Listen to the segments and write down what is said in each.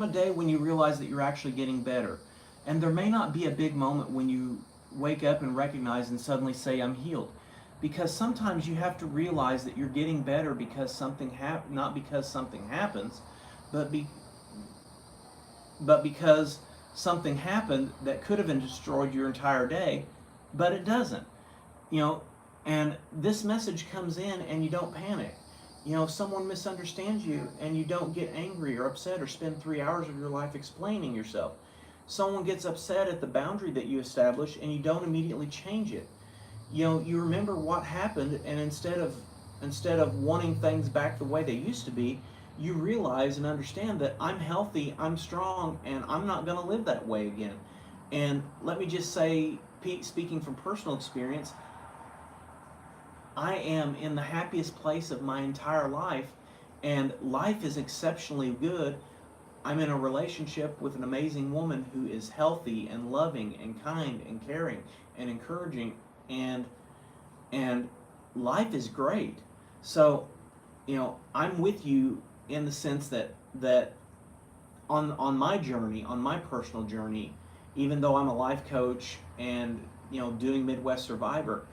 a day when you realize that you're actually getting better. And there may not be a big moment when you wake up and recognize and suddenly say, I'm healed. Because sometimes you have to realize that you're getting better because not because something happens, but but because something happened that could have destroyed your entire day, but it doesn't. You know, and this message comes in and you don't panic. If someone misunderstands you and you don't get angry or upset or spend 3 hours of your life explaining yourself. Someone gets upset at the boundary that you establish and you don't immediately change it. You remember what happened, and instead of wanting things back the way they used to be, you realize and understand that I'm healthy, I'm strong, and I'm not going to live that way again. And let me just say, Pete, speaking from personal experience, I am in the happiest place of my entire life, and life is exceptionally good. I'm in a relationship with an amazing woman who is healthy and loving and kind and caring and encouraging, and and life is great. So, I'm with you in the sense that on my journey, on my personal journey, even though I'm a life coach and doing Midwest Survivor,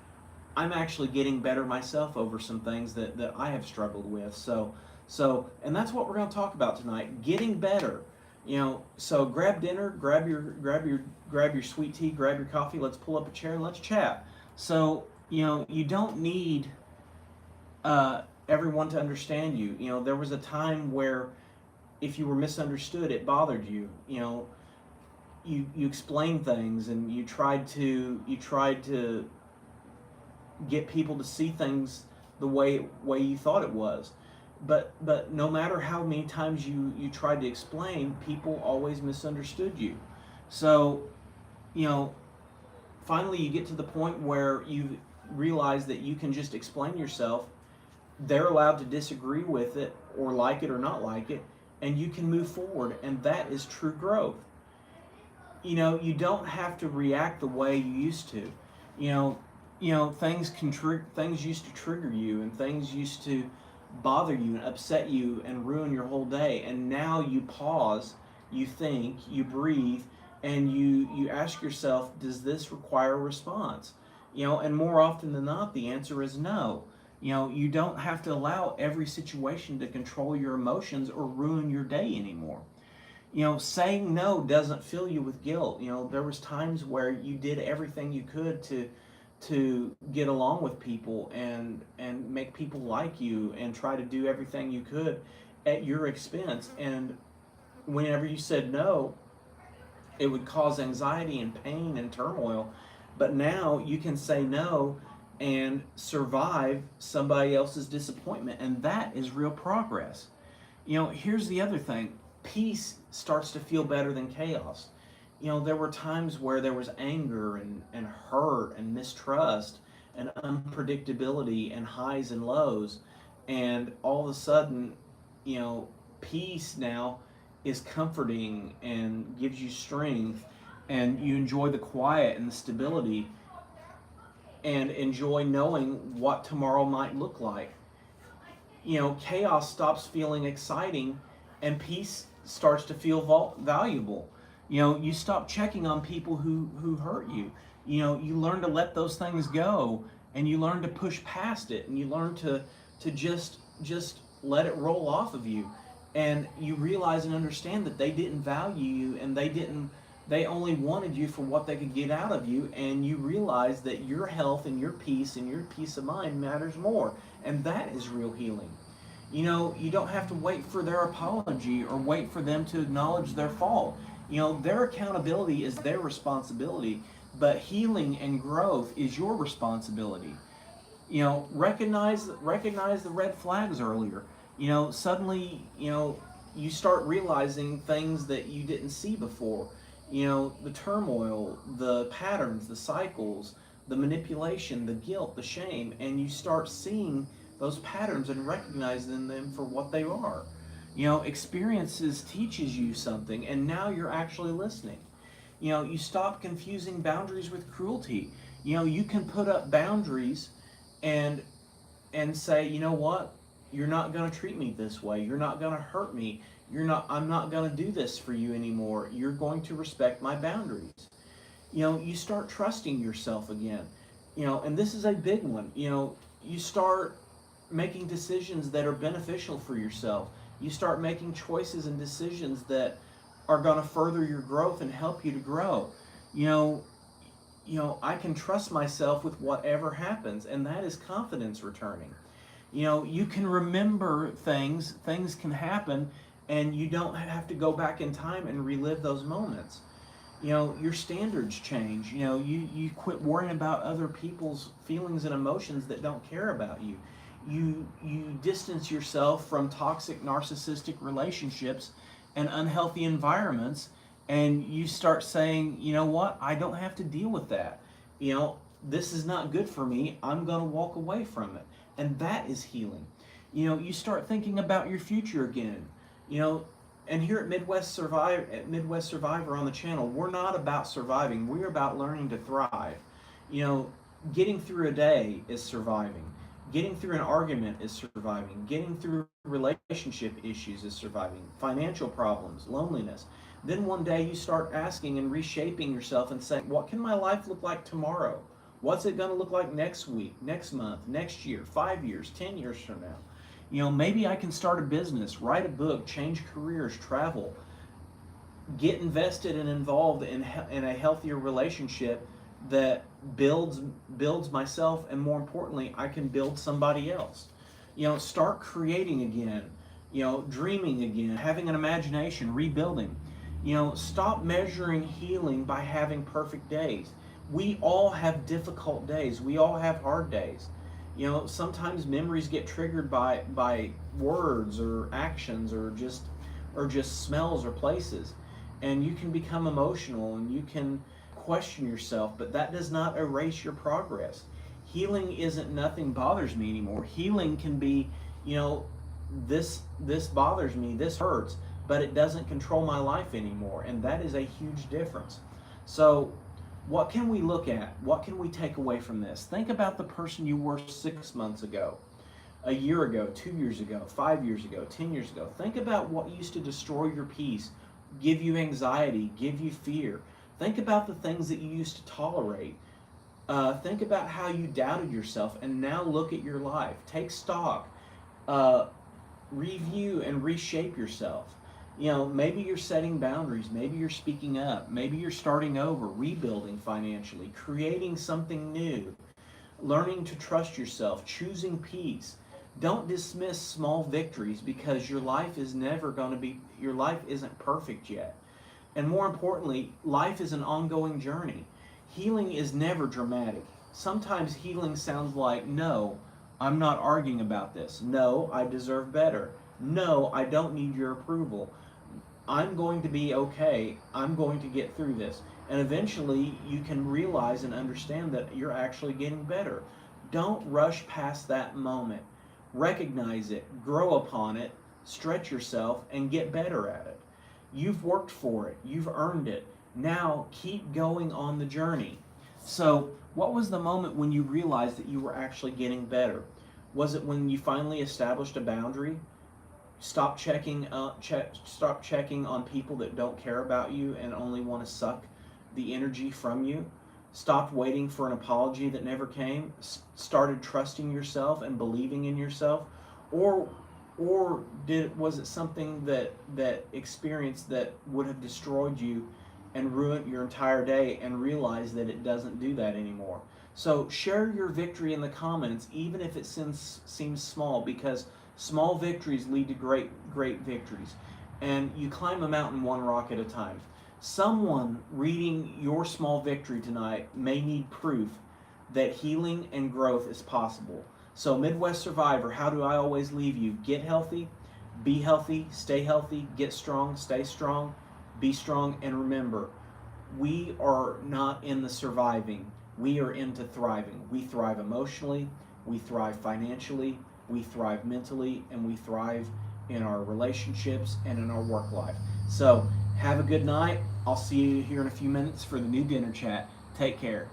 I'm actually getting better myself over some things that I have struggled with. And that's what we're going to talk about tonight: getting better. So grab dinner, grab your sweet tea, grab your coffee. Let's pull up a chair and let's chat. So you don't need everyone to understand you. There was a time where if you were misunderstood, it bothered you. You explained things and you tried to get people to see things the way you thought it was. But no matter how many times you tried to explain, people always misunderstood you. So, you know, finally you get to the point where you realize that you can just explain yourself. They're allowed to disagree with it or like it or not like it, and you can move forward, and that is true growth. You don't have to react the way you used to. You know, things used to trigger you, and things used to bother you and upset you and ruin your whole day. And now you pause, you think, you breathe, and you ask yourself, does this require a response? And more often than not, the answer is no. You don't have to allow every situation to control your emotions or ruin your day anymore. Saying no doesn't fill you with guilt. There was times where you did everything you could to get along with people and make people like you and try to do everything you could at your expense. And whenever you said no, it would cause anxiety and pain and turmoil. But now you can say no and survive somebody else's disappointment, and that is real progress. Here's the other thing: peace starts to feel better than chaos. There were times where there was anger and hurt and mistrust and unpredictability and highs and lows. And all of a sudden, peace now is comforting and gives you strength, and you enjoy the quiet and the stability and enjoy knowing what tomorrow might look like. Chaos stops feeling exciting and peace starts to feel valuable. You stop checking on people who hurt you. You learn to let those things go, and you learn to push past it, and you learn to just let it roll off of you. And you realize and understand that they didn't value you, and they only wanted you for what they could get out of you. And you realize that your health and your peace and your peace of mind matters more, and that is real healing. You don't have to wait for their apology or wait for them to acknowledge their fault. Their accountability is their responsibility, but healing and growth is your responsibility. Recognize the red flags earlier. Suddenly, you start realizing things that you didn't see before. The turmoil, the patterns, the cycles, the manipulation, the guilt, the shame, and you start seeing those patterns and recognizing them for what they are. Experiences teaches you something, and now you're actually listening. You stop confusing boundaries with cruelty. You can put up boundaries and say, you know what, you're not going to treat me this way. You're not going to hurt me. I'm not going to do this for you anymore. You're going to respect my boundaries. You start trusting yourself again. And this is a big one. You start making decisions that are beneficial for yourself. You start making choices and decisions that are going to further your growth and help you to grow. You know, I can trust myself with whatever happens, and that is confidence returning. You can remember things can happen, and you don't have to go back in time and relive those moments. Your standards change. You quit worrying about other people's feelings and emotions that don't care about you. You distance yourself from toxic narcissistic relationships and unhealthy environments, and you start saying, you know what, I don't have to deal with that. This is not good for me. I'm going to walk away from it. And that is healing. You start thinking about your future again. And here at Midwest Survivor on the channel, we're not about surviving. We're about learning to thrive. Getting through a day is surviving. Getting through an argument is surviving. Getting through relationship issues is surviving. Financial problems, loneliness. Then one day you start asking and reshaping yourself and saying, what can my life look like tomorrow? What's it going to look like next week, next month, next year, 5 years, 10 years from now? Maybe I can start a business, write a book, change careers, travel, get invested and involved in a healthier relationship that builds myself, and more importantly, I can build somebody else. Start creating again, dreaming again, having an imagination, rebuilding. Stop measuring healing by having perfect days. We all have difficult days. We all have hard days. Sometimes memories get triggered by words or actions or just smells or places, and you can become emotional and you can question yourself, but that does not erase your progress. Healing isn't nothing bothers me anymore. Healing can be, this bothers me, this hurts, but it doesn't control my life anymore, and that is a huge difference. So what can we look at? What can we take away from this? Think about the person you were 6 months ago, a year ago, 2 years ago, 5 years ago, 10 years ago. Think about what used to destroy your peace, give you anxiety, give you fear. Think about the things that you used to tolerate. Think about how you doubted yourself, and now look at your life. Take stock, review and reshape yourself. Maybe you're setting boundaries, maybe you're speaking up, maybe you're starting over, rebuilding financially, creating something new, learning to trust yourself, choosing peace. Don't dismiss small victories, because your life isn't perfect yet. And more importantly, life is an ongoing journey. Healing is never dramatic. Sometimes healing sounds like, no, I'm not arguing about this. No, I deserve better. No, I don't need your approval. I'm going to be okay. I'm going to get through this. And eventually you can realize and understand that you're actually getting better. Don't rush past that moment. Recognize it, grow upon it, stretch yourself, and get better at it. You've worked for it. You've earned it. Now keep going on the journey. So, what was the moment when you realized that you were actually getting better? Was it when you finally established a boundary? Stop checking on people that don't care about you and only want to suck the energy from you. Stopped waiting for an apology that never came. Started trusting yourself and believing in yourself, or was it something that experienced that would have destroyed you and ruined your entire day, and realize that it doesn't do that anymore? So share your victory in the comments, even if it seems small, because small victories lead to great victories. And you climb a mountain one rock at a time. Someone reading your small victory tonight may need proof that healing and growth is possible. So Midwest Survivor, how do I always leave you? Get healthy, be healthy, stay healthy, get strong, stay strong, be strong, and remember, we are not in the surviving. We are into thriving. We thrive emotionally, we thrive financially, we thrive mentally, and we thrive in our relationships and in our work life. So have a good night. I'll see you here in a few minutes for the new dinner chat. Take care.